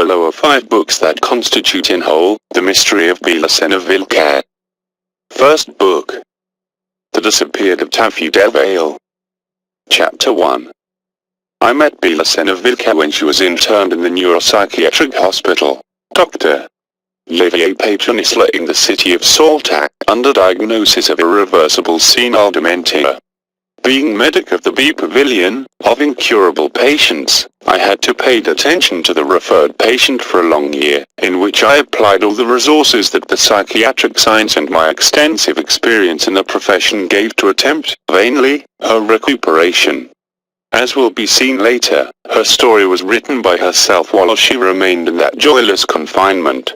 below are 5 books that constitute in whole the mystery of BELICENA VILLCA. First book. The Disappeared Octavie de Vale. Chapter 1. I met BELICENA VILLCA when she was interned in the neuropsychiatric hospital. Dr. Olivier Patronisla in the city of Saltac, under diagnosis of irreversible senile dementia. Being medic of the B Pavilion, of incurable patients, I had to pay attention to the referred patient for a long year, in which I applied all the resources that the psychiatric science and my extensive experience in the profession gave to attempt, vainly, her recuperation. As will be seen later, her story was written by herself while she remained in that joyless confinement.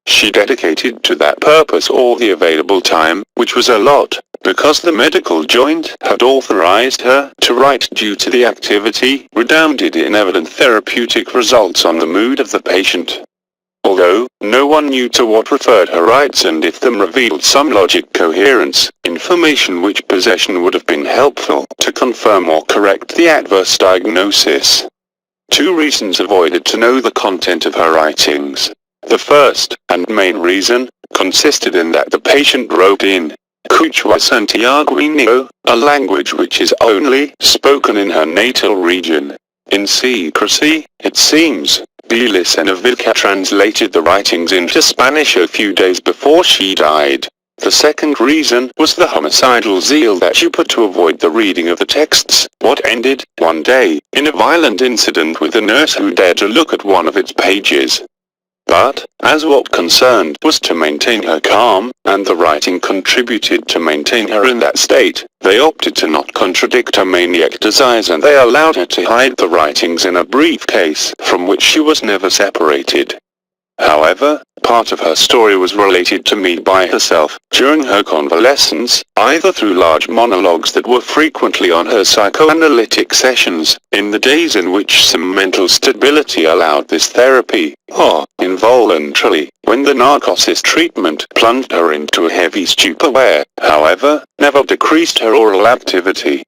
She dedicated to that purpose all the available time, which was a lot, because the medical joint had authorized her to write due to the activity redounded in evident therapeutic results on the mood of the patient. Although no one knew to what referred her rights and if them revealed some logic coherence, information which possession would have been helpful to confirm or correct the adverse diagnosis. 2 reasons avoided to know the content of her writings. The first, and main reason, consisted in that the patient wrote in Quechua Santiagueño, a language which is only spoken in her natal region. In secrecy, it seems, BELICENA VILLCA translated the writings into Spanish a few days before she died. The second reason was the homicidal zeal that she put to avoid the reading of the texts, what ended, one day, in a violent incident with a nurse who dared to look at one of its pages. But, as what concerned was to maintain her calm, and the writing contributed to maintain her in that state, they opted to not contradict her maniac desires and they allowed her to hide the writings in a briefcase, from which she was never separated. However, part of her story was related to me by herself, during her convalescence, either through large monologues that were frequently on her psychoanalytic sessions, in the days in which some mental stability allowed this therapy, or, involuntarily, when the narcosis treatment plunged her into a heavy stupor where, however, never decreased her oral activity.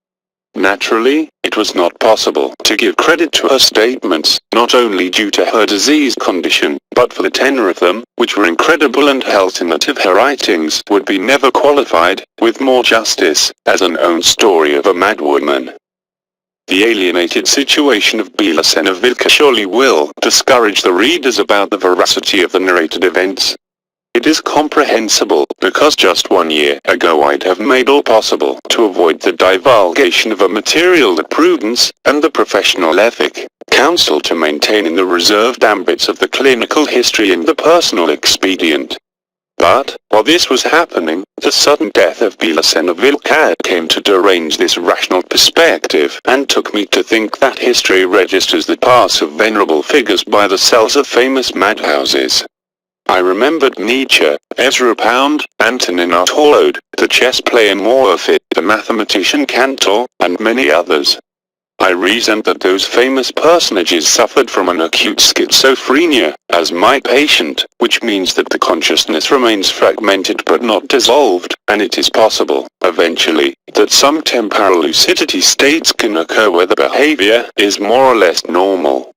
Naturally, it was not possible to give credit to her statements, not only due to her disease condition, but for the tenor of them, which were incredible and held in that if her writings would be never qualified, with more justice, as an own story of a madwoman. The alienated situation of BELICENA VILLCA surely will discourage the readers about the veracity of the narrated events. It is comprehensible, because just 1 year ago I'd have made all possible to avoid the divulgation of a material that prudence, and the professional ethic, counsel to maintain in the reserved ambits of the clinical history and the personal expedient. But, while this was happening, the sudden death of BELICENA VILLCA came to derange this rational perspective, and took me to think that history registers the pass of venerable figures by the cells of famous madhouses. I remembered Nietzsche, Ezra Pound, Antonin Artaud, the chess player Morphy, the mathematician Cantor, and many others. I reasoned that those famous personages suffered from an acute schizophrenia, as my patient, which means that the consciousness remains fragmented but not dissolved, and it is possible, eventually, that some temporal lucidity states can occur where the behavior is more or less normal.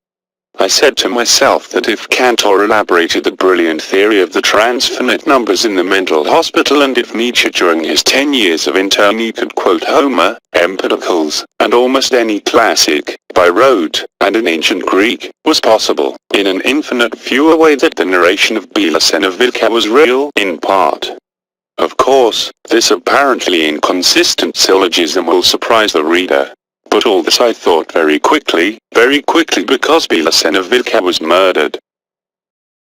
I said to myself that if Cantor elaborated the brilliant theory of the transfinite numbers in the mental hospital and if Nietzsche during his 10 years of interny could quote Homer, Empedocles, and almost any classic, by rote, and in ancient Greek, was possible, in an infinite fewer way that the narration of BELICENA VILLCA was real in part. Of course, this apparently inconsistent syllogism will surprise the reader. But all this I thought very quickly because BELICENA VILLCA was murdered.